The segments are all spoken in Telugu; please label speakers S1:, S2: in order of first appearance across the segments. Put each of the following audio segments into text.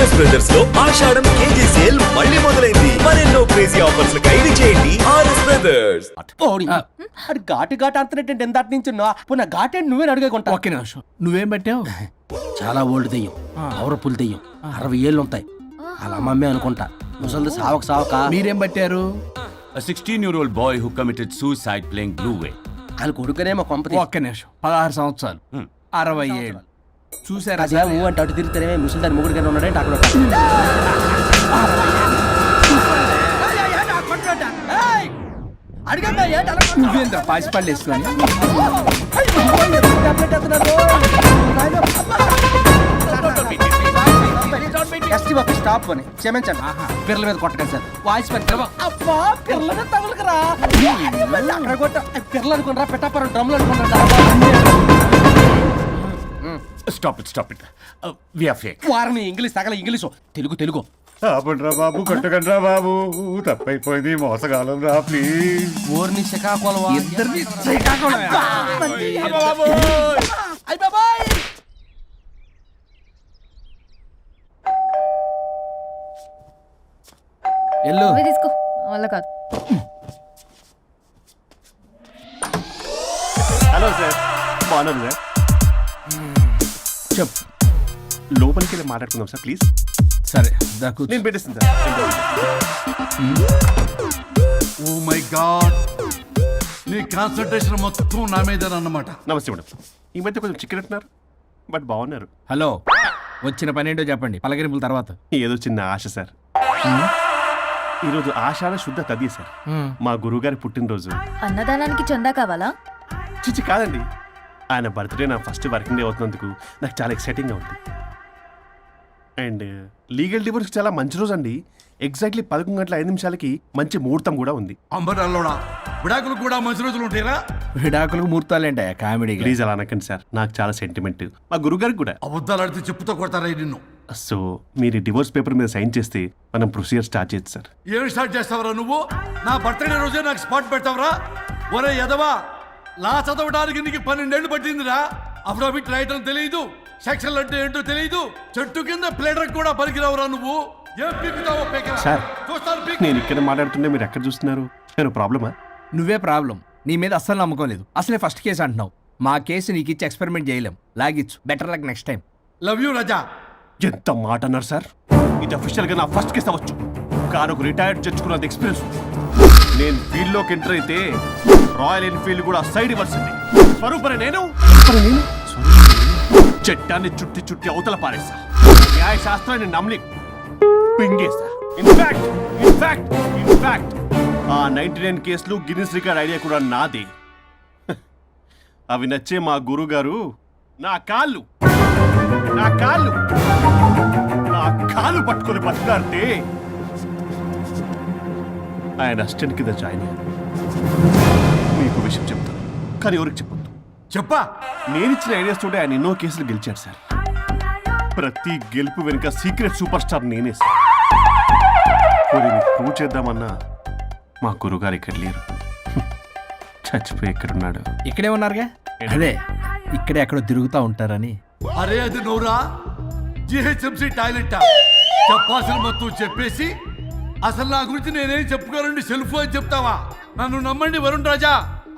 S1: ఆర్ఎస్ బ్రదర్స్ లో ఆషాఢం కేజీ సేల్ మళ్ళీ మొదలైంది. మరెన్నో క్రేజీ ఆఫర్స్ ఖైదు చేయండి ఆర్ఎస్ బ్రదర్స్.
S2: అది ఘాటు ఘాటు అంతనేంటి ఎంత నుంచి పునః ఘాటేంటి నువ్వే అడిగేకుంటా.
S3: ఒక్క నిమిషం, నువ్వేం పెట్టావు?
S2: చాలా ఓల్డ్ దెయ్యం, పవర్ఫుల్ దెయ్యం, 60 ఏళ్ళు ఉంటాయి. అలా అమ్మమ్మే అనుకుంటా. ముసలిది సావక
S3: మీరేం పట్టారు?
S4: A 16-year-old boy who committed suicide playing Blue Whale.
S2: వాళ్ళ కొడుకునేమో కొంపతి.
S3: ఒక్క నిమిషం, 16 సంవత్సరాలు, 60 ఏళ్ళు చూసారా?
S2: అదే మూవ్ అంటే అటు తిరుగుతానే ముసలి దాని ముగ్గురుగానే ఉన్నాడంటే అక్కడ
S3: నువ్వేంద్ర పాసిపళ్ళు వేసుకొని
S2: స్టాప్ అని క్షమించండి. పిల్లల మీద కొట్టకండి సార్. వాయిస్ అబ్బా పిల్లల మీద తగులుకురా అక్కడ కొట్ట పిల్లలు అనుకున్నారా పెట్టాపరం డ్రమ్లు అనుకున్నారా?
S4: Stop it. We are fake.
S2: వారిని ఇంగ్లీష్ తగల ఇంగ్లీషు తెలుగు
S5: ఆపండ్రా బాబు, కొట్టకండ్రా బాబు, తప్పైపోయింది, మోసగాలం రా ప్లీజ్.
S2: ఊరిని శ్రీకాకుళం
S3: ఇద్దరిని
S2: ఎల్లు
S6: తీసుకో వల్ల కాదు.
S5: హలో సార్, బాగున్నారు సార్?
S3: చెప్పు.
S5: లోపలికి వెళ్ళి మాట్లాడుకుందాం సార్ ప్లీజ్.
S3: సరే దాకు
S5: నేను పెట్టేస్తాను సార్.
S7: ఓ మై గాడ్, నీ కాన్సంట్రేషన్ మొత్తం నా మీద అన్నమాట.
S5: నమస్తే మేడం. ఈ మధ్య కొంచెం చిక్కినట్టున్నారు, బట్ బాగున్నారు.
S3: హలో, వచ్చిన పని ఏంటో చెప్పండి, పలకరింపుల తర్వాత.
S5: ఏదో చిన్న ఆశ సార్. ఈరోజు ఆషాఢ శుద్ధ తది సార్, మా గురువుగారి పుట్టినరోజు.
S6: అన్నదానానికి చందా కావాలా?
S5: చిచ్చి కాదండి, ఆయన బర్త్డే నా ఫస్ట్ వర్కింగ్ డే అవుతున్నందుకు నాకు చాలా ఎక్సైటింగ్గా ఉంది. అండ్ లీగల్ డివోర్స్ చాలా మంచి రోజు అండి. ఎగ్జాక్ట్లీ 11:05 మంచి ముహూర్తం కూడా ఉంది.
S7: అంబరాల్లోడా విడాకులు కూడా మంచి రోజులు ఉంటాయిరా?
S3: విడాకులకు ముహూర్తాలేంటా కామెడీ?
S5: ప్లీజ్ అలా అనకండి సార్, నాకు చాలా సెంటిమెంట్, మా గురుగారికి కూడా.
S7: అబద్ధాలు ఆడితే చెప్పుతో కొడతారా నిన్ను?
S5: సో మీరు డివోర్స్ పేపర్ మీద సైన్ చేస్తే మనం ప్రొసీజర్ స్టార్ట్ చేయొచ్చు సార్.
S7: ఏం స్టార్ట్ చేస్తావరా నువ్వు? నా బర్త్డే రోజే నాకు స్పాట్ పెడతావరా? ఒరే ఎదవా, లా చదవడానికి నీకు 12 ఏళ్ళు పట్టిందిరా. అఫిడవిట్ రాయటం తెలియదు, సెక్షన్లు అంటే ఏంటో తెలియదు, చెట్టు కింద ప్లేడర్ కూడా పనికిరావురా నువ్వు. ఏం పీకుతావో పేకరా.
S5: సార్,
S7: చూస్తాను పీకు.
S5: నేను ఇక్కడ మాట్లాడుతుంటే మీరు ఎక్కడ చూస్తున్నారు? నేను ప్రాబ్లమా?
S3: నువ్వే ప్రాబ్లం. నీ మీద అస్సలు నమ్మకం లేదు. అసలే ఫస్ట్ కేసు అంటున్నావు. మా కేసు నీకు ఇచ్చి ఎక్స్పెరిమెంట్ చేయలేం. లాగిచ్చు. Better luck next time.
S7: Love you Raza.
S5: ఎంత మాట అన్నారు సార్? ఇది అఫీషియల్ గా నా ఫస్ట్ కేసు అవ్వచ్చు, కానీ ఒక రిటైర్డ్ జడ్జ్కున్నంత ఎక్స్పీరియన్స్. నేను ఫీల్డ్ లోకి ఎంటర్ అయితే రాయల్ ఎన్ఫీల్డ్ కూడా సైడ్ ఇవ్వాల్సింది. స్వరూపరే నేను చట్టాన్ని చుట్టి అవతల పారేస్తా. న్యాయ శాస్త్రాన్ని నమ్మి పింగేస్తా. ఇన్ఫాక్ట్ ఆ 99 కేసులు గిన్నిస్ రికార్డ్ ఐడియా కూడా నాదే. అవి నచ్చే మా గురువు గారు నా కాళ్ళు పట్టుకొని బతికాడితే ఆయన అసిస్టెంట్ కింద జాయిన్ అయ్యాను. మీకు విషయం చెప్తాను, కానీ ఎవరికి చెప్పొద్దు.
S7: చెప్పా.
S5: నేనిచ్చిన ఐడియాస్ తోటి ఆయన ఎన్నో కేసులు గెలిచాడు సార్. ప్రతి గెలుపు వెనుక సీక్రెట్ సూపర్ స్టార్ నేనే సార్. ప్రూవ్ చేద్దామన్నా మా గురుగారు ఇక్కడ లేరు, చచ్చిపోయి ఎక్కడున్నాడు.
S3: ఇక్కడే ఉన్నారుగా. అదే ఇక్కడే ఎక్కడో తిరుగుతూ ఉంటారని.
S7: అరే అది నోరా, జిహెచ్ఎంసీ టాయిలెట్ చెప్పాల్సిన మొత్తం చెప్పేసి అసలు నా గురించి నేనేం చెప్పుకోనండి సెల్ఫ్ అని చెప్తావా? నన్ను నమ్మండి వరుణ్ రాజా,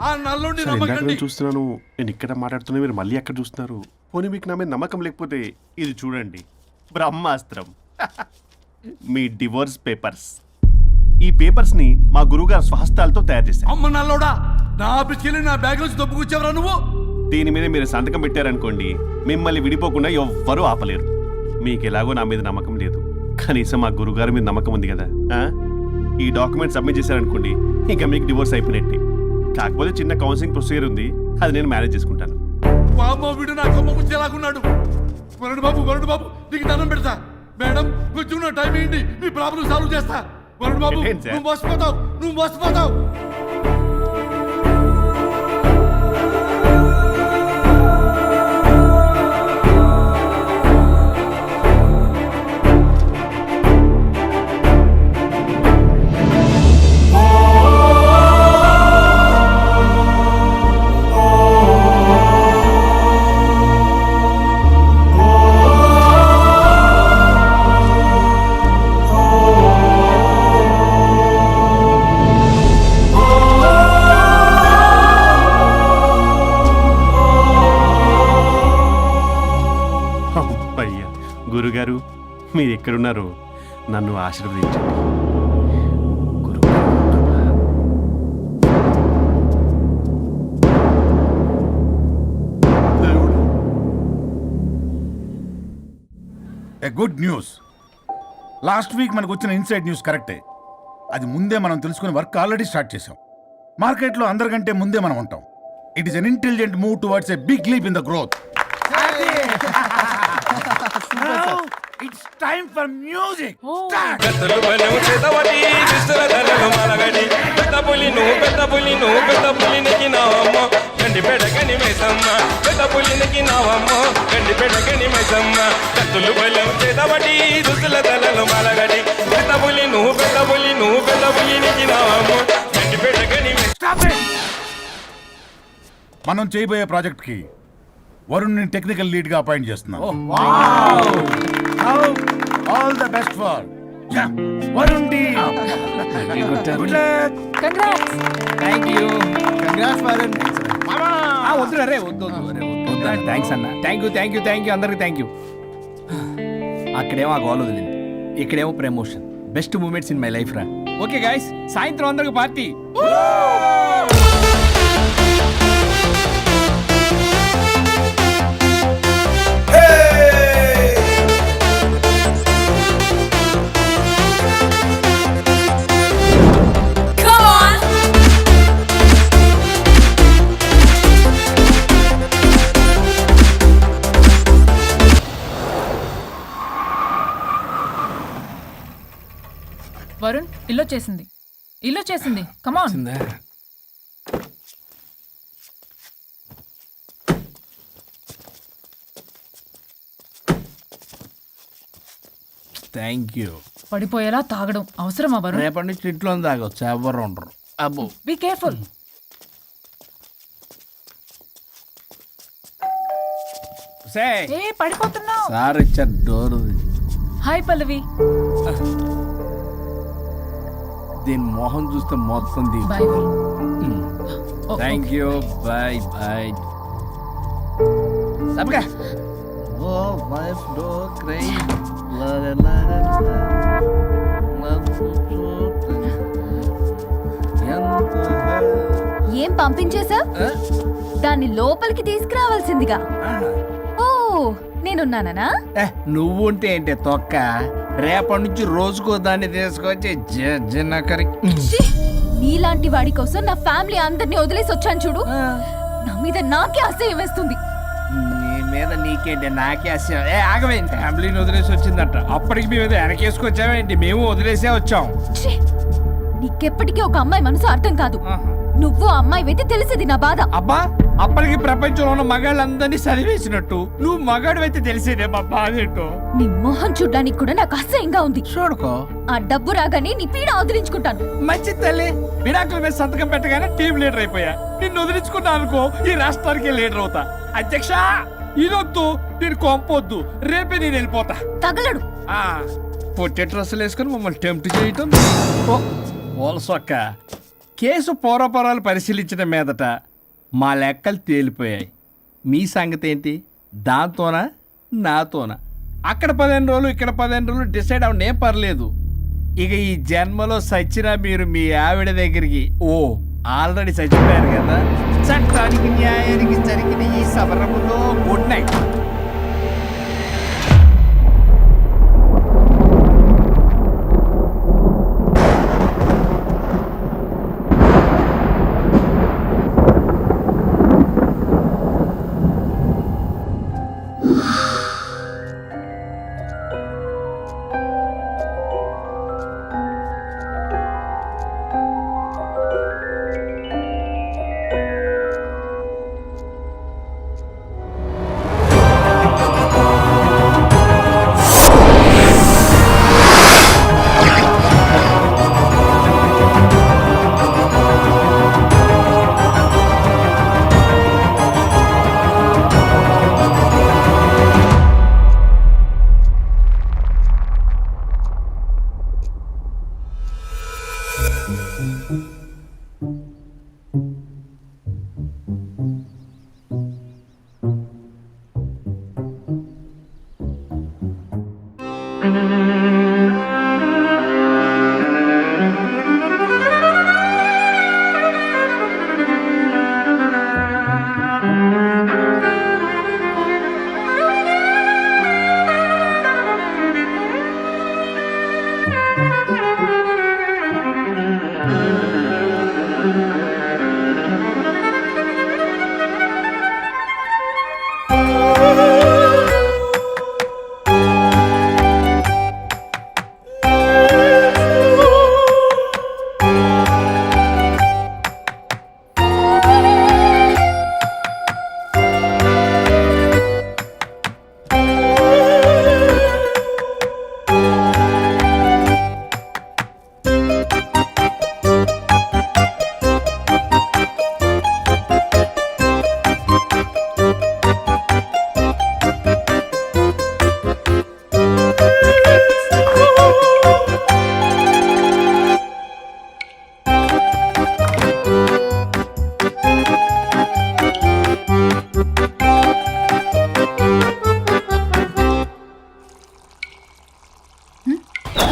S7: ఆ నల్లుండి నమ్మకండి.
S5: చూస్తున్నాను, నేను ఇక్కడ మాట్లాడుతున్నా, మీరు మళ్ళీ ఎక్కడ చూస్తున్నారు? పోనీ మీకు నా మీద నమ్మకం లేకపోతే ఇది చూడండి, బ్రహ్మాస్త్రం. మీ డివోర్స్ పేపర్స్. ఈ పేపర్స్ ని మా గురువుగారు స్వహస్తాలతో తయారు చేశారు.
S7: అమ్మ నల్లోడా, నా ఆఫీస్కి వెళ్ళి నా బ్యాగ్ నుంచి దొబ్బుకొచ్చావరా నువ్వు?
S5: దీని మీద మీరు సంతకం పెట్టారనుకోండి, మిమ్మల్ని విడిపోకుండా ఎవ్వరూ ఆపలేరు. మీకు ఎలాగో నా మీద నమ్మకం లేదు, కనీసం మా గురుగారి మీద నమ్మకం ఉంది కదా. ఈ డాక్యుమెంట్ సబ్మిట్ చేశారనుకోండి, ఇంకా మీకు డివోర్స్ అయిపోయినట్టే. కాకపోతే చిన్న కౌన్సిలింగ్ ప్రొసీజర్ ఉంది, అది నేను మేనేజ్ చేసుకుంటాను.
S7: వామ్మో, వీడు నా కొమ్మ గుచ్చేలాగున్నాడు. వరుణ్ బాబు నీకు దండం పెడతా. మేడం కొంచెం నా టైం ఏంటి, మీ ప్రాబ్లం సాల్వ్ చేస్తా. వరుణ్ బాబు నువ్వు మోసపోతావు.
S5: మీరు ఎక్కడున్నారో నన్ను ఆశీర్వదించండి.
S8: A good news. Last week మనకు వచ్చిన ఇన్సైడ్ న్యూస్ కరెక్టే. అది ముందే మనం తెలుసుకుని వర్క్ ఆల్రెడీ స్టార్ట్ చేసాం. మార్కెట్లో అందరికంటే ముందే మనం ఉంటాం. It is an intelligent move towards a big leap in the growth. It's time for music.
S1: కత్తులు బలము చేతబడి దుస్తుల ధరలు మలగడి పెద్ద పులి నెక్కినావమ్మ గండి పెడగని మైసమ్మ పెద్ద పులి నెక్కినావమ్మ గండి పెడగని మైసమ్మ కత్తులు బలము చేతబడి దుస్తుల ధరలు మలగడి పెద్ద పులి నెక్కినావమ్మ గండి పెడగని
S8: మనం చేయబోయే ప్రాజెక్ట్ కి వరుణ్ టెక్నికల్ లీడ్ గా అపాయింట్ చేస్తున్నాం. All the best for Varun team. Good luck.
S6: Congrats.
S3: Thank you. Congrats Varun. వద్దు రే వద్దు థ్యాంక్స్ అన్న. థ్యాంక్ యూ అందరికి థ్యాంక్ యూ. అక్కడేమో ఆ గోల్ వదిలింది, ఇక్కడేమో promotion. Best moments in my life రా. ఓకే గైస్, సాయంత్రం అందరికి పార్టీ.
S9: వరుణ్ ఇల్లు చేసింది కమాన్.
S3: Thank you.
S9: పడిపోయేలా తాగడం అవసరమా వరుణ్?
S3: రేపటి నుంచి ఇంట్లో తాగొచ్చు, ఎవరు ఉండరు. అబ్బో
S9: బీ కేర్ఫుల్. ఏ పడిపోతున్నావు.
S3: సార్ ఇచ్చారు డోర్.
S9: హాయ్ పల్లవి.
S3: దీని మొహం చూస్తే మొత్తం
S9: bye Varun.
S3: Thank you. Bye bye. సబ్గా ఓ లైఫ్ డో క్రై లా లా
S6: ఏం పంపించేశా? దాన్ని లోపలికి తీసుకురావాల్సిందిగా. ఓ నేనున్నానా?
S3: నువ్వుంటే ఏంటి తొక్క. రేపటి నుంచి రోజుకో దాన్ని తీసుకొచ్చి
S6: ఛీ! నీలాంటి వాడి కోసం నా ఫ్యామిలీ అందరినీ వదిలేసి వచ్చాను చూడు. నా మీద నాకే అసహ్యం వేస్తుంది.
S3: నీ మీద నీకేంటి, నాకే అసహ్యం. ఆగవేంటి, ఫ్యామిలీని వదిలేసి వచ్చిందట. అప్పటికి మేము వెనకేసుకొచ్చామేంటి? మేము వదిలేసే వచ్చాం.
S6: ఛీ! నీకెప్పటికీ ఒక అమ్మాయి మనసు అర్థం కాదు. నువ్వు అమ్మాయి అయితే తెలిసేది నా బాధ.
S3: అబ్బా, అప్పటికి ప్రపంచంలో ఉన్న మగాళ్ళందరినీ చదివేసినట్టు నువ్వు మగాడు అయితే తెలిసేదే మా బాధ ఏంటో.
S6: నీ మొహం చూడ్డానికి కూడా నాకు అసహ్యంగా ఉంది.
S3: చూడుకో,
S6: ఆ డబ్బు రాగానే నీ పీడ వదిలించుకుంటాను.
S3: మంచి తల్లి. విడాకుల మీద సంతకం పెట్టగానే టీం లీడర్ అయిపోయా. నిన్ను వదిలించుకున్నా అనుకో, ఈ రాష్ట్రానికి లీడర్ అవుతా. అధ్యక్ష, ఇదొద్దు, నేను కొంపొద్దు. రేపే నేను వెళ్ళిపోతా.
S6: తగలడు.
S3: పొట్టె డ్రెస్సులు వేసుకుని మమ్మల్ని టెంప్ట్ చేయటం. ఓలసొక్క. కేసు పూర్వపరాలు పరిశీలించిన మీదట మా లెక్కలు తేలిపోయాయి. మీ సంగతి ఏంటి? దాంతోనా నాతోనా? అక్కడ 15 రోజులు, ఇక్కడ 15 రోజులు డిసైడ్ అవనేం పర్లేదు. ఇక ఈ జన్మలో సచ్చినా మీరు మీ ఆవిడ దగ్గరికి ఆల్రెడీ చచ్చిపోయారు కదా. చట్టానికి న్యాయానికి జరిగిన ఈ సమరంలో గుడ్ నైట్.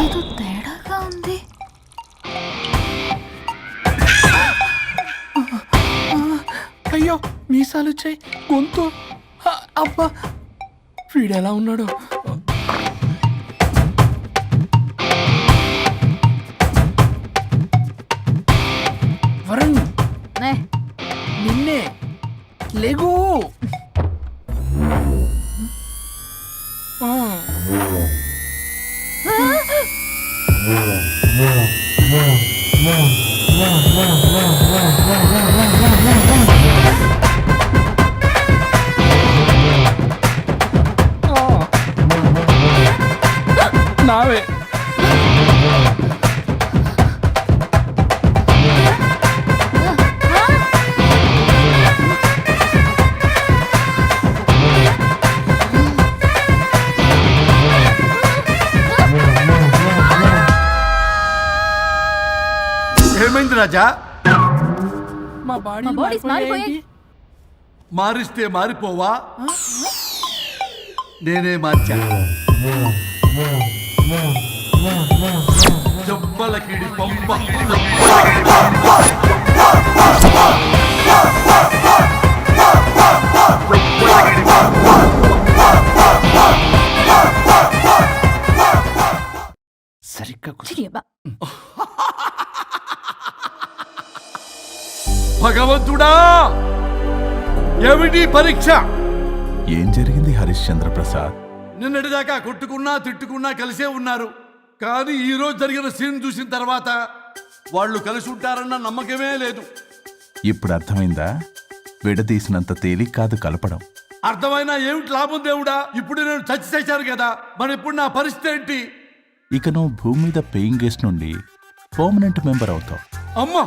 S6: ఏదో తేడాగా ఉంది.
S3: అయ్యో మీసాలు వచ్చాయి, గొంతు అబ్బా, వీడెలా ఉన్నాడు? వరుణ్, నిన్నే లేగు. నావే
S7: ఏమైంది రాజా?
S3: మా
S6: బాడీస్ మారిపోయాయి.
S7: మారిస్తే మారిపోవా? నేనే మార్చా. జబ్బలకిడి పంప.
S3: సరిగ్గా
S6: చిరియబ్బా.
S7: భగవంతుడా, ఏమిటి పరీక్ష?
S8: ఏం జరిగింది హరిశ్చంద్ర ప్రసాద్?
S7: నిన్నటిదాకా కొట్టుకున్నా తిట్టుకున్నా కలిసే ఉన్నారు. కానీ ఈ రోజు జరిగిన సీన్ చూసిన తర్వాత వాళ్ళు కలిసి ఉంటారన్న నమ్మకమే లేదు.
S8: ఇప్పుడు అర్థమైందా? విడదీసినంత తేలిక కాదు కలపడం.
S7: అర్థమైనా ఏమిటి లాభం దేవుడా? ఇప్పుడు నేను చచ్చి చేశాను కదా, మరి ఇప్పుడు నా పరిస్థితి ఏంటి?
S8: ఇక నువ్వు భూమి మీద పేయింగ్ గెస్ట్ నుండి పర్మనెంట్ మెంబర్ అవుతావు.
S7: అమ్మా,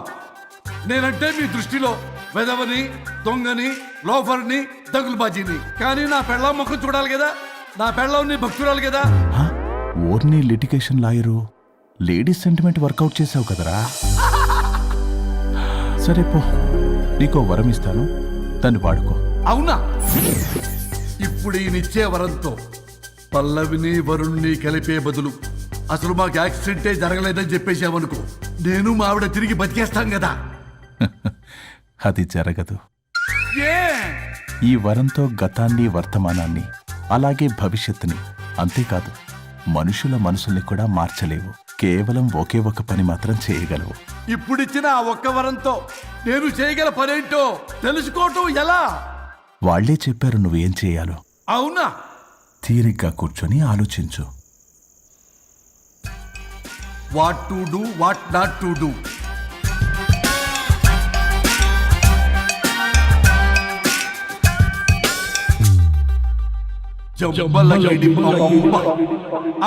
S7: నేనంటే మీ దృష్టిలో వెదవని, దొంగని, లోఫర్ని, దగులుబాజీని. కానీ నా పెళ్ళం ముఖం చూడాలి కదా, నా పెళ్ళం నీ భక్తురాలు కదా.
S8: ఓర్ని litigation lawyer, ladies sentiment work out చేసావు కదరా. సరే పో, నీకో వరం ఇస్తాను, దాన్ని వాడుకో.
S7: అవునా? ఇప్పుడు ఈయనిచ్చే వరంతో పల్లవిని వరుణ్ణి కలిపే బదులు అసలు మాకు యాక్సిడెంటే జరగలేదని చెప్పేసామనుకో, నేను మా ఆవిడ తిరిగి బతికేస్తాం కదా.
S8: అది జరగదు.
S7: ఏ?
S8: ఈ వరంతో గతాన్ని, వర్తమానాన్ని, అలాగే భవిష్యత్తుని, అంతేకాదు మనుషుల మనసుల్ని కూడా మార్చలేవు. కేవలం ఒకే ఒక పని మాత్రం చేయగలవు.
S7: ఇప్పుడిచ్చిన ఆ ఒక్క వరంతో నేను చేయగల పనేంటో తెలుసుకోవటం ఎలా?
S8: వాళ్లే చెప్పారు నువ్వేం చేయాలో.
S7: అవునా?
S8: తీరిగ్గా కూర్చొని ఆలోచించు.
S7: What to do, what not to do.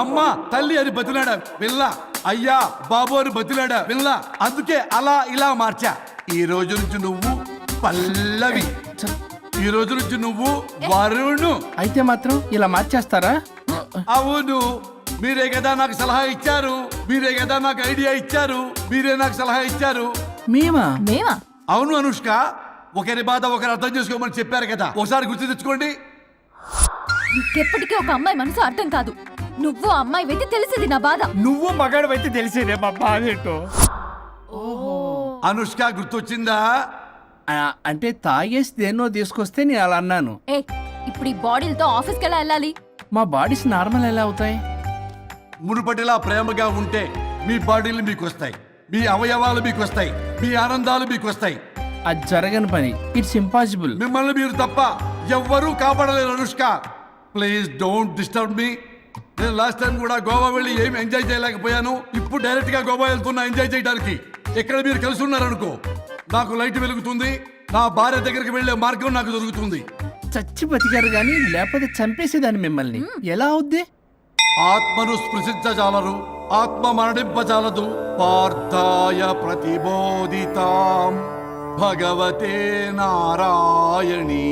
S7: అమ్మా తల్లి అని బతిలాడా పిల్ల, అయ్యా బాబు అని బతిలాడా పిల్ల. అందుకే అలా ఇలా మార్చా. ఈ రోజు నుంచి నువ్వు పల్లవి, ఈ రోజు నుంచి నువ్వు వరుణు.
S3: అయితే మాత్రం ఇలా మార్చేస్తారా?
S7: అవును, మీరే కదా నాకు సలహా ఇచ్చారు, మీరే కదా నాకు ఐడియా ఇచ్చారు, మీరే నాకు సలహా ఇచ్చారు.
S3: మేమా?
S7: అవును అనుష్క, ఒకరి బాధ ఒకరు అర్థం చేసుకోమని చెప్పారు కదా, ఒకసారి గుర్తు తెచ్చుకోండి.
S6: నీకెప్పటికీ ఒక అమ్మాయి మనసు అర్థం కాదు. నువ్వు ఆ అమ్మాయి వెతి తెలిసేది నా బాధ.
S3: నువ్వు మగాడు అయితే తెలిసేదే మా బాధ ఏంటో.
S7: అనుష్క గుర్తొచ్చిందా?
S3: అంటే తాగేసి దేన్నో తీసుకొస్తే నేను అలా అన్నాను.
S6: ఏ ఇప్పుడు ఈ బాడీలతో ఆఫీస్కి ఎలా వెళ్ళాలి?
S3: మా బాడీస్ నార్మల్ ఎలా అవుతాయి?
S7: మునుపటిలా ప్రేమగా ఉంటే మీ బాడీలు మీకు వస్తాయి, మీ అవయవాలు మీకు వస్తాయి, మీ ఆనందాలు మీకు వస్తాయి.
S3: అది జరగని పని. It's impossible.
S7: మిమ్మల్ని మీరు తప్ప ఎవ్వరూ కాపాడలేరు Anushka. Please don't disturb me. నేను లాస్ట్ టైం కూడా గోవా వెళ్ళి ఏం ఎంజాయ్ చేయలేకపోయాను. ఇప్పుడు డైరెక్ట్ గా గోవా వెళ్తున్నా ఎంజాయ్ చేయడానికి. ఎక్కడ మీరు కలిసి ఉన్నారనుకో, నాకు లైట్ వెలుగుతుంది, నా భార్య దగ్గరికి వెళ్లే మార్గం నాకు దొరుకుతుంది.
S3: చచ్చి బతికారు గాని లేకపోతే చంపేసేదాన్ని మిమ్మల్ని. ఎలా అవుద్ది?
S7: ఆత్మను స్పృశించజాలరు, ఆత్మ మరణింపజాలదు. పార్థాయ ప్రతిబోధితాం భగవతే నారాయణి.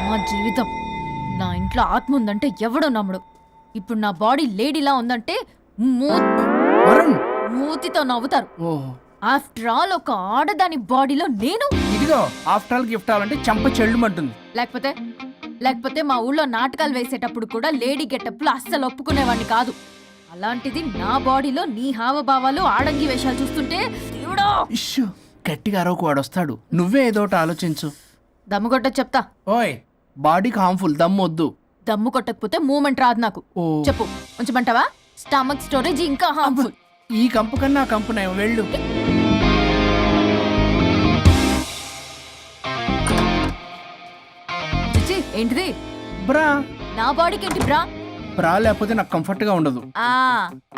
S6: మా జీవితం, నా ఇంట్లో ఆత్మ ఉందంటే ఎవడో నమ్ముడు. ఇప్పుడు నా బాడీ లేడీలా ఉందంటే
S3: వరుణ్,
S6: మూతితో నవ్వుతారు.
S3: ఓహో,
S6: ఆఫ్టర్ ఆల్ ఒక ఆడదాని బాడీలో నేను.
S3: ఇదిగో ఆఫ్టర్ ఆల్ గిఫ్ట్ అవ్వాలంటే చంప చెల్లుమంటుంది.
S6: లేకపోతే మా ఊళ్ళో నాటకాలు వేసేటప్పుడు కూడా లేడీ గెటప్లు అస్సలు ఒప్పుకునేవాడిని కాదు. అలాంటిది నా బాడీలో నీ హావభావాలు ఆడంగి వేషాలు చూస్తుంటే దేవుడా.
S3: ఇష్యూ, గట్టిగా అరవకు, వాడు వస్తాడు. నువ్వే ఏదో ఒకటి ఆలోచించు.
S6: దమ్ము కొట్ట చెప్తా.
S3: ఓయ్, బాడీకి హార్మ్ఫుల్, దమ్మొద్దు.
S6: దమ్ము కొట్టకపోతే మూమెంట్ రాదు నాకు.
S3: ఓ.
S6: చెప్పు, ఉంచమంటావా? స్టమక్ స్టోరేజ్ ఇంకా హార్మ్ఫుల్.
S3: ఈ కంపు కన్నా ఆ కంపు నయం, వెళ్ళు.
S6: చిచ్చి, ఏంటిది?
S3: బ్రా.
S6: నా బాడీకి ఏంటి బ్రా?
S3: బ్రా లేకపోతే నాకు కంఫర్ట్ గా ఉండదు.
S6: ఆ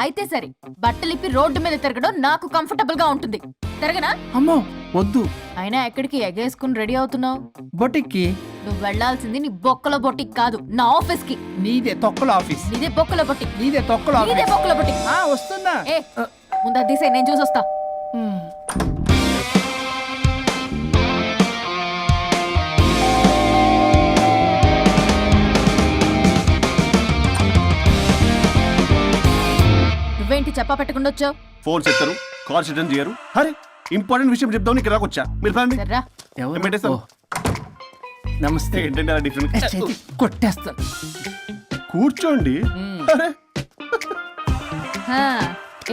S6: అయితే సరే, బట్టలిప్పి రోడ్డు మీద తిరగడం నాకు కంఫర్టబుల్ గా ఉంటుంది. తిరగనా?
S3: అమ్మో వద్దు.
S6: అయినా ఎక్కడికి ఎగేసుకుని రెడీ అవుతున్నావు?
S3: బొటిక్కి.
S6: నువ్వు వెళ్లాల్సింది నీ బొక్కల బొట్టికి కాదు, నా ఆఫీస్ కి.
S3: నీదే తొక్కల ఆఫీస్.
S6: నీదే బొక్కల బొట్టికి.
S3: నీదే తొక్కల
S6: నీదే
S3: ఆఫీస్.
S6: బొక్కల బొట్టికి.
S3: వస్తుందా?
S6: ఏ ముందు అది తీసేయ్, నేను చూసొస్తా. నువ్వేంటి చెప్పా పెట్టకుండా వచ్చావు?
S5: ఫోన్ చెప్తారు, కాల్ అటెండ్ చేయరు. అరే ఇంపార్టెంట్ విషయం చెప్దాం నీకు రాకొచ్చా. మీరు పదండి.
S6: సర్రా.
S3: ఎవరు?
S5: ఏం పెట్టేస్తావు?
S3: నమస్తే.
S5: ఏంటంటే అలా డిఫరెంట్.
S3: చేతి కొట్టేస్తాను.
S5: కూర్చోండి. అరే
S6: హా,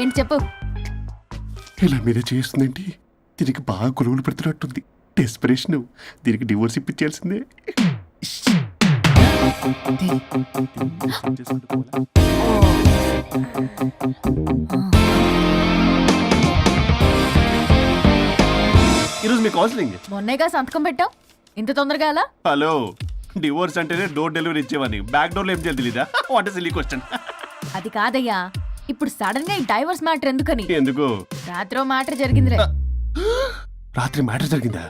S6: ఏంటి చెప్పు.
S5: ఇలా మీరే చేస్తుందేంటి? దీనికి బాగా గొలువులు పెడుతున్నట్టుంది. డెస్పరేషన్. దీనికి డివోర్స్ ఇప్పించాల్సిందే. ఈరోజు మీ కౌన్సిలింగ్.
S6: మొన్నేగా సంతకం పెట్టావు, ఇంత తొందరగా ఎలా?
S5: హలో, డివోర్స్ అంటేనే డోర్ డెలివరీ ఇచ్చేవాడిని. బ్యాక్ డోర్ లో ఏం చేయాలి తెలీదా? What silly question.
S6: అది కాదయ్యా, ఇప్పుడు సడన్ గా ఈ డైవర్స్ మ్యాటర్ ఎందుకని?
S5: ఎందుకు?
S6: రాత్రో మ్యాటర్ జరిగిందిలే.
S5: రాత్రి మ్యాటర్ జరిగిందా?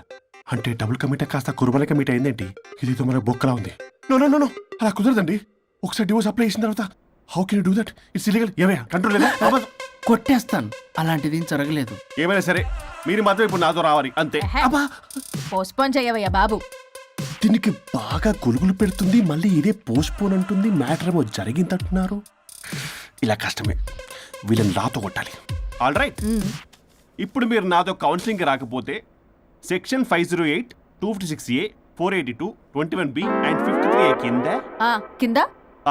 S5: అంటే డబుల్ కమిట్ కాస్త కుర్బల కమిట్ అయిందేంటి? ఇది మనకు బొక్కలా ఉంది. నో నో నో నో, అలా కుదరదండి. ఒకసారి డివోర్స్ అప్లై చేసిన తర్వాత how can you do that? It's illegal. ఏమయ్యా కంట్రోల్ లేదా?
S3: కొట్టేస్తాను. అలాంటిది ఏం జరగలేదు.
S5: ఏమైనా సరే మీరు మాత్రం ఇప్పుడు నాతో రావాలి అంతే.
S6: పోస్ట్పోన్ చేయవయ్యా బాబు.
S5: దీనికి బాగా గొలుగులు పెడుతుంది, మళ్ళీ ఇదే పోస్ట్ పోన్ అంటుంది. మ్యాటర్ ఏమో జరిగిందంటున్నారు. ఇలా కష్టమే. వీళ్ళని నాతో కొట్టాలి. ఆల్ రైట్, ఇప్పుడు మీరు నాతో కౌన్సిలింగ్ రాకపోతే section 508, 256A, 482, 21B and 53A కింద
S6: కింద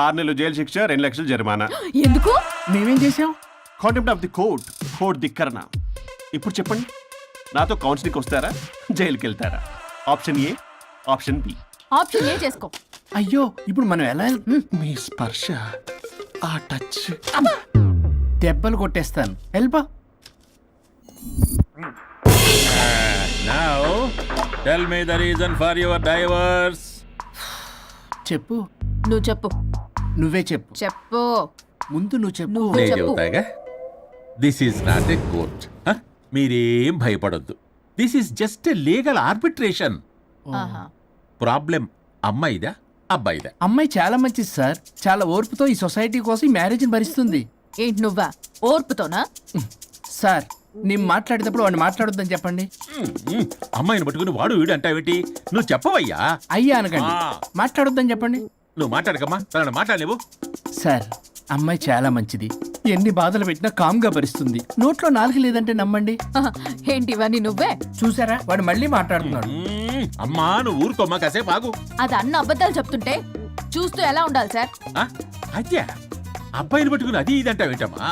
S5: 6 నెలలు జైలు శిక్ష, 2 లక్షలు జరిమానా.
S6: ఎందుకు?
S3: మేమేం చేసాం?
S5: కాంటెంప్ట్ ఆఫ్ ది కోర్ట్ ధిక్కరణ. ఇప్పుడు చెప్పండి, నాతో కౌన్సిలింగ్ వస్తారా, జైలుకి వెళ్తారా? Option A, option B.
S6: Option A చేసుకో.
S3: అయ్యో, ఇప్పుడు మనం ఎలా
S5: మీ స్పర్శ, ఆ టచ్.
S3: దెబ్బలు కొట్టేస్తాను. వెళ్ళిపో.
S1: Now, tell me the reason for your divorce.
S3: చెప్పు.
S6: నువ్వు చెప్పు.
S3: నువ్వే చెప్పు.
S6: చెప్పు.
S3: ముందు నువ్వు చెప్పు.
S6: నువ్వు
S1: నేను
S6: చెప్పు.
S1: చెబుతాగా. This is not a court. మీరేం భయపడొద్దు. This is just a legal arbitration.
S6: ఆహా.
S1: ప్రాబ్లం అమ్మాయిదా అబ్బాయిదా?
S3: అమ్మాయి చాలా మంచిది సార్. చాలా ఓర్పుతో ఈ సొసైటీ కోసం ఈ మ్యారేజ్ని భరిస్తుంది.
S6: ఏంటి నువ్వా ఓర్పుతోనా?
S3: సార్, నేను మాట్లాడేటప్పుడు వాడిని మాట్లాడొద్దని చెప్పండి.
S1: అమ్మాయిని పట్టుకుని వాడు వీడు అంటావేంటి? నువ్వు చెప్పవయ్యా.
S3: అయ్యా అనకండి.
S1: ఆ.
S3: మాట్లాడొద్దని చెప్పండి.
S1: నువ్వు మాట్లాడకమ్మా, తనని మాట్లాడలేవు.
S3: సార్, అమ్మాయి చాలా మంచిది. ఎన్ని బాధలు పెట్టినా కామ్గా భరిస్తుంది. నోట్లో నాలుగు లేదంటే నమ్మండి.
S6: ఆహా. ఏంటి ఇవన్నీ నువ్వే?
S3: చూసారా, వాడు మళ్ళీ మాట్లాడుతున్నాడు.
S1: అమ్మా నువ్వు ఊరుకోమ్మా, కాసేపు ఆగు.
S6: అది అన్న అబద్ధాలు చెప్తుంటే చూస్తూ ఎలా ఉండాలి సార్?
S1: అదే అబ్బాయిని పట్టుకుని అది ఇది అంటావేంటమ్మా?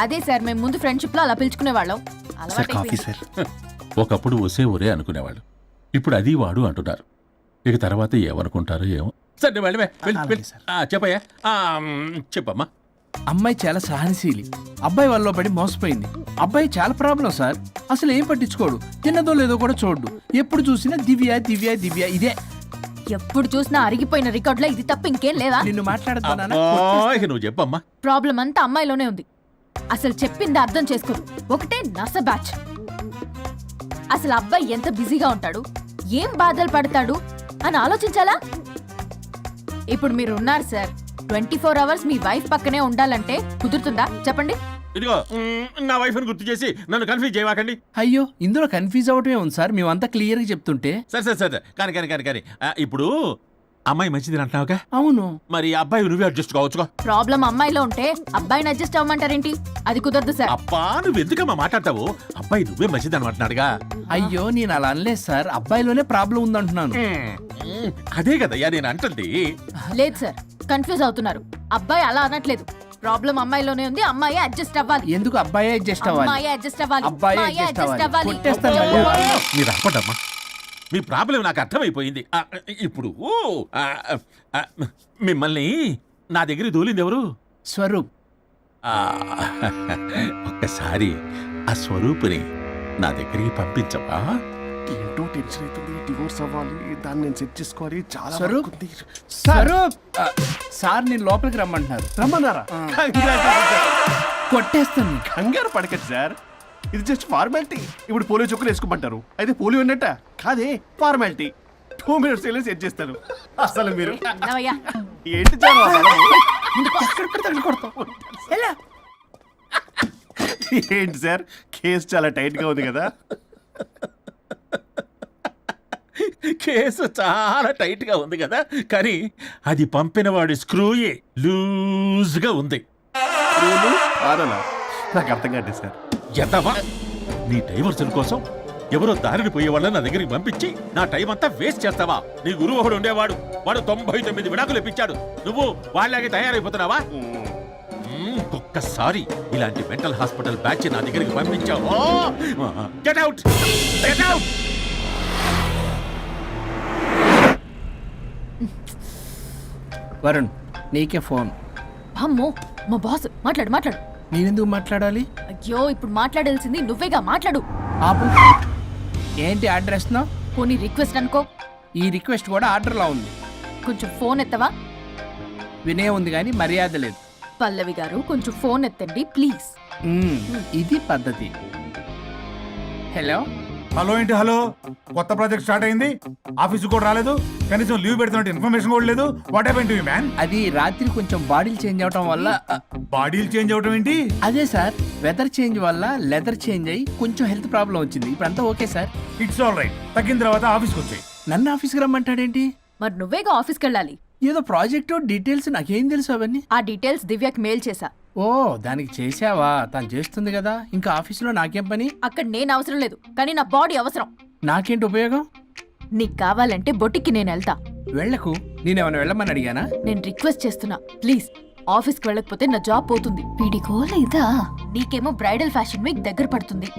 S6: అదే సార్, మేము ముందు ఫ్రెండ్షిప్ లో అలా పిలుచుకునే వాళ్ళం.
S1: ఒకప్పుడు ఒసే ఒరే అనుకునేవాళ్ళు, ఇప్పుడు అది వాడు అంటున్నారు. ఇక తర్వాత ఏమనుకుంటారో ఏమో. సరే వెళ్ళవే, చెప్పయ్యా. చెప్పమ్మా.
S3: అమ్మాయి చాలా సహనశీలి. అబ్బాయి వల్ల పడి మోసపోయింది. అబ్బాయి చాలా ప్రాబ్లం సార్. అసలు ఏం పట్టించుకోడు, తిన్నదో లేదో కూడా చూడు. ఎప్పుడు చూసినా దివ్య దివ్య దివ్య ఇదే.
S6: ఎప్పుడు చూసినా అరిగిపోయిన రికార్డులో ఇది తప్ప ఇంకేం లేదా?
S3: నిన్ను మాట్లాడుతున్నా
S1: ఇక నువ్వు చెప్పమ్మా.
S6: ప్రాబ్లం అంతా అమ్మాయిలోనే ఉంది. అసలు చెప్పింది అర్థం చేసుకోరు. ఒకటే నస బ్యాచ్. అసలు అబ్బాయి ఎంత బిజీగా ఉంటాడు, ఏం బాధలు పడతాడు అని ఆలోచించాలా? ఇప్పుడు మీరు ఉన్నారు సార్, 24 hours మీ వైఫ్ పక్కనే ఉండాలంటే కుదురుతుందా చెప్పండి?
S1: ఇదిగో నా వైఫ్ ని గుర్తు చేసి నన్ను కన్ఫ్యూజ్ చేయవాకండి.
S3: అయ్యో, ఇందులో కన్ఫ్యూజ్ అవటమే ఉంది సార్. మేమంతా క్లియర్ గా చెప్తుంటే.
S1: సరే కానీ ఇప్పుడు అమ్మాయి మంచిది అంటున్నావుగా?
S3: అవును.
S1: మరి అబ్బాయి నువ్వే అడ్జస్ట్ కావచ్చుగా.
S6: ప్రాబ్లం అమ్మాయిలో ఉంటే అబ్బాయిని అడ్జస్ట్ అవ్వమంటారేంటి? అది కుదరదు సార్.
S1: అబ్బా నువ్వు ఎందుకమ్మా మాట్లాడతావు? అబ్బాయి నువ్వే మంచిది అనమాటున్నాడుగా.
S3: అయ్యో, నేను అలా అనలేదు సార్. అబ్బాయిలోనే ప్రాబ్లం ఉందంటున్నాను.
S1: అదే కదయ్యా నేను అంటుంది.
S6: లేదు సార్, కన్ఫ్యూజ్ అవుతున్నారు. అబ్బాయి అలా అనట్లేదు. ప్రాబ్లం అమ్మాయిలోనే ఉంది. అమ్మాయి అడ్జస్ట్ అవ్వాలి.
S3: ఎందుకు అబ్బాయి అడ్జస్ట్ అవ్వాలి?
S6: అమ్మాయి అడ్జస్ట్ అవ్వాలి.
S3: అబ్బాయి
S6: అమ్మాయి
S3: adjust
S6: adjust
S3: అవ్వాలి.
S6: అవ్వాలి.
S3: కొట్టేస్తాను మళ్ళీ.
S1: మీరు అప్పటమ్మా, మీ ప్రాబ్లం నాకు అర్థమైపోయింది. ఇప్పుడు మిమ్మల్ని నా దగ్గర దూలింది ఎవరు?
S3: స్వరూప్.
S1: ఒక్కసారి ఆ స్వరూపుని నా దగ్గరికి పంపించవా?
S5: ఏంటో టెన్షన్ అవుతుంది. డివోర్స్ అవ్వాలి, దాన్ని నేను సెట్ చేసుకోవాలి. చాలా
S3: స్వరూప్,
S5: work ఉంది.
S3: స్వరూప్ సార్ నేను లోపలికి రమ్మంటున్నారు.
S5: రమ్మన్నారా?
S3: కొట్టేస్తాను.
S5: కంగారు పడకండి సార్, ఇది జస్ట్ ఫార్మాలిటీ. ఇప్పుడు పోలియో చుక్కలు వేసుకోమంటారు, అయితే పోలియో ఉన్నట్ట కాదే, ఫార్మాలిటీ. 2 minutes వెళ్ళి సెట్ చేస్తారు. అసలు మీరు
S6: నవయ్యా,
S5: ఏంటి చాలా ఏంటి సార్, కేసు చాలా టైట్ గా ఉంది కదా?
S1: కేసు చాలా టైట్ గా ఉంది కదా, కానీ అది పంపిన వాడి స్క్రూయే లూజ్ గా ఉంది.
S5: ఆడనా? నాకు అర్థం కాదు సార్.
S1: ఎంతవా నీ డైవర్సన్ కోసం ఎవరో దారిని పోయేవాళ్ళని నా దగ్గరికి పంపించి నా టైం అంతా వేస్ట్ చేస్తావా? నీ గురువు ఒకడు ఉండేవాడు, వాడు 99 విడాకులు ఇప్పించాడు. నువ్వు వాళ్ళలాగే తయారైపోతున్నావా? ఒక్కసారి ఇలాంటి మెంటల్ హాస్పిటల్ బ్యాచ్ నా దగ్గరికి పంపించావు. Get out, get out.
S3: Varun, నీకే ఫోన్.
S6: అమ్మో మా బాస్. మాట్లాడు.
S3: నేనెందుకు మాట్లాడాలి?
S6: అయ్యో, ఇప్పుడు మాట్లాడాల్సింది నువ్వేగా, మాట్లాడు.
S3: ఆపు. ఏంటి అడ్రస్?
S6: పోనీ రిక్వెస్ట్ అనుకో.
S3: ఈ రిక్వెస్ట్ కూడా ఆర్డర్లో ఉంది.
S6: కొంచెం ఫోన్ ఎత్తవా?
S3: వినే ఉంది కానీ మర్యాద లేదు.
S6: పల్లవి గారు, కొంచెం ఫోన్ ఎత్తండి ప్లీజ్.
S3: ఇది పద్ధతి. హలో.
S8: హలో ఏంటి హలో? కొత్త ప్రాజెక్ట్ స్టార్ట్ అయింది, ఆఫీస్ కూడా రాలేదు, కనీసం లీవ్ పెడుతున్నట్టు ఇన్ఫర్మేషన్ కూడా లేదు. What happened to you man?
S3: అది రాత్రి కొంచెం బాడీలు చేంజ్ అవటం వల్ల.
S8: బాడీలు చేంజ్ అవటం ఏంటి?
S3: అదే సార్, వెదర్ చేంజ్ వల్ల లెదర్ చేంజ్ అయ్యి కొంచెం హెల్త్ ప్రాబ్లం వచ్చింది. ఇప్పుడు అంతా okay sir.
S8: It's all right. తగ్గిన తర్వాత ఆఫీస్కి వచ్చాయి.
S3: నన్ను ఆఫీస్కి రమ్మంటాడేంటి?
S6: మరి నువ్వేగా ఆఫీస్కి వెళ్ళాలి.
S3: ఏదో ప్రాజెక్టు డీటెయిల్స్ నాకేం తెలుసు అవన్నీ.
S6: ఆ డీటెయిల్స్ దివ్యకి మెయిల్ చేశా.
S3: ఓ, దానికి చేసావా? తను చేస్తుంది కదా, ఇంకా ఆఫీసులో నాకేం పని?
S6: అక్కడ నేను అవసరం లేదు, కానీ నా బాడీ అవసరం.
S3: నాకేంటి ఉపయోగం?
S6: నీకు కావాలంటే బొటిక్కి నేను వెళ్తా.
S3: వెళ్ళకు. నేనేమైనా వెళ్ళమని అడిగానా?
S6: నేను రిక్వెస్ట్ చేస్తున్నా ప్లీజ్. ఆఫీస్కి వెళ్ళకపోతే నా జాబ్ పోతుంది. వీడికో లేదా? నీకేమో బ్రైడల్ ఫ్యాషన్ వీక్ దగ్గర పడుతుంది.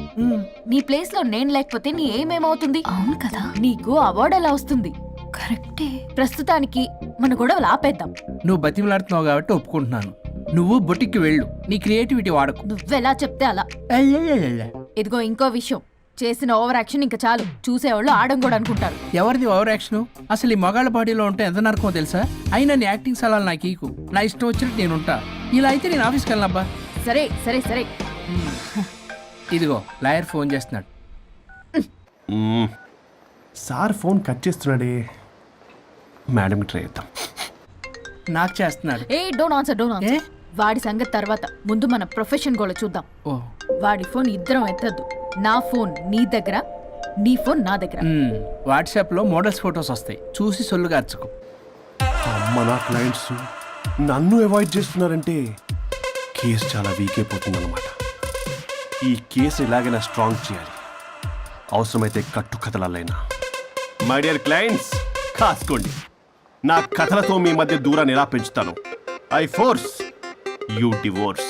S6: నీ ప్లేస్ లో నేను లేకపోతే నీ ఏమేమవుతుంది? అవును కదా. నీకు అవార్డు ఎలా వస్తుంది? కరెక్టే. ప్రస్తుతానికి మన గొడవలు ఆపేద్దాం.
S3: నువ్వు బతిమలాడుతున్నావు కాబట్టి ఒప్పుకుంటున్నాను. నువ్వు బొటిక్కి వెళ్ళు, నీ క్రియేటివిటీ వాడకు.
S6: నువ్వెలా చెప్తే అలా. ఇదిగో ఇంకో విషయం, చేసిన ఓవర్ యాక్షన్ ఇంకా చాలు. చూసేవాళ్ళు ఆడం కూడా అనుకుంటారు.
S3: ఎవరిది ఓవర్ యాక్షన్? అసలు ఈ మగాళ్ళ బాడీలో ఉంటే ఎంత నరకమో తెలుసా? అయినా నీ యాక్టింగ్ సలాలు నాకు ఈకు. నా ఇష్టం వచ్చినట్టు నేను ఉంటా. ఇలా అయితే నేను ఆఫీస్కి వెళ్ళనబ్బా.
S6: సరే సరే సరే.
S3: ఇదిగో లాయర్ ఫోన్ చేస్తున్నాడు.
S5: సార్ ఫోన్ కట్ చేస్తున్నాడే. మేడం ట్రై చేద్దాం.
S3: నాకు చేస్తున్నాడు.
S6: ఏ డోంట్ ఆన్సర్. వాడి సంగతి తర్వాత, ముందు మన ప్రొఫెషన్ కూడా చూద్దాం.
S3: ఓ,
S6: వాడి ఫోన్ ఇద్దరం ఎత్తద్దు. నా ఫోన్ నీ దగ్గర, నీ ఫోన్ నా దగ్గర.
S3: వాట్సాప్లో మోడల్స్ ఫొటోస్ వస్తాయి, చూసి సొల్లుగా అర్చుకో.
S5: అమ్మ, నా క్లయింట్స్ నన్ను అవాయిడ్ చేస్తున్నారంటే కేసు చాలా వీక్ అయిపోతుందన్నమాట. ఈ కేసు ఎలాగైనా స్ట్రాంగ్ చేయాలి, అవసరమైతే కట్టు కథలైనా. మై డియర్ క్లయింట్స్, కాసుకోండి. నా కథలతో మీ మధ్య దూరాన్ని ఎలా పెంచుతాను. I force you divorce.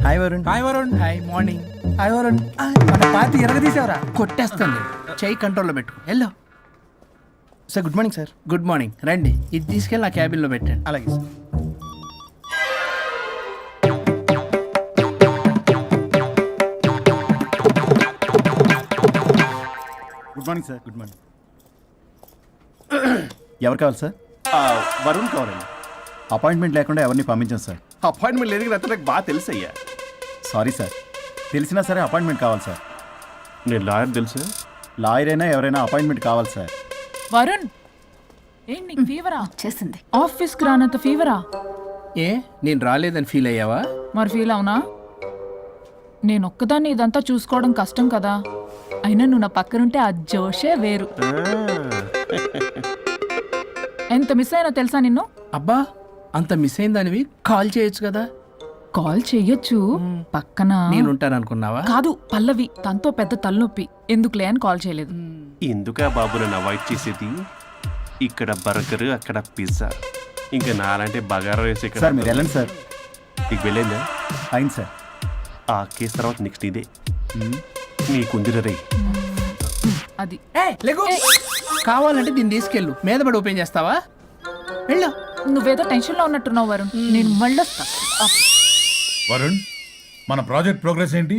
S2: Hi Varun.
S3: Hi Varun. Hi morning.
S2: Hi Varun. మన పార్టీ ఎరగదీసావరా?
S3: కొట్టేస్తుంది. చెయ్యి కంట్రోల్లో పెట్టు. వెళ్ళు.
S2: Sir good morning sir.
S3: Good morning. రండి, ఇది తీసుకెళ్ళి నా క్యాబిన్లో పెట్టండి.
S2: అలాగే sir.
S8: Good morning sir.
S2: Good morning. ఎవరు కావాలి సార్?
S5: వరుణ్ కావాలండి.
S2: అపాయింట్మెంట్ లేకుండా ఎవరిని పంపించాను సార్.
S5: అపాయింట్మెంట్ లేదు కదా, నాకు బాగా తెలుసయ్యా.
S2: Sorry sir. తెలిసినా సరే అపాయింట్మెంట్ కావాలి సార్.
S5: నేను లాయర్ తెలుసా?
S2: లాయర్ అయినా ఎవరైనా అపాయింట్మెంట్ కావాలి సార్.
S9: వరుణ్ ఏంటి నీకు ఫీవరా?
S6: చేసింది.
S9: ఆఫీస్కి రానంత ఫీవరా?
S3: ఏ నేను రాలేదని ఫీల్ అయ్యావా?
S9: మరి ఫీల్ అవునా? నేను ఒక్కదాన్ని ఇదంతా చూసుకోవడం కష్టం కదా. అయినా నువ్వు నా పక్కనుంటే ఆ జోషే వేరు. ఎంత మిస్ అయినా తెలుసా నిన్ను?
S3: అబ్బా, అంత మిస్ అయిందానివి కాల్ చేయొచ్చు కదా.
S9: కాల్ చెయ్యొచ్చు, పక్కన
S3: నేనుంటాను అనుకున్నావా?
S9: కాదు పల్లవి, తనతో పెద్ద తలనొప్పి, ఎందుకులే అని కాల్ చేయలేదు.
S5: ఎందుకా బాబు నన్ను అవాయిడ్ చేసేది? ఇక్కడ బర్గర్, అక్కడ పిజ్జా, ఇంకా నాలంటే బగారా వేసి ఇక్కడ.
S2: సార్ మీరు వెళ్ళండి సార్.
S5: నీకు వెళ్ళిందా?
S2: అయింది సార్.
S5: ఆ కేసు తర్వాత నెక్స్ట్ ఇదే నీకుందిర రే.
S9: అది
S3: లేకు. కావాలంటే దీన్ని తీసుకెళ్ళు, మీద పడి ఓపెన్ చేస్తావా? వెళ్ళు.
S9: నువ్వేదో టెన్షన్ లో ఉన్నట్టున్నావు వరుణ్. నేను మళ్ళొస్తా.
S8: వరుణ్, మన ప్రాజెక్ట్ ప్రోగ్రెస్ ఏంటి?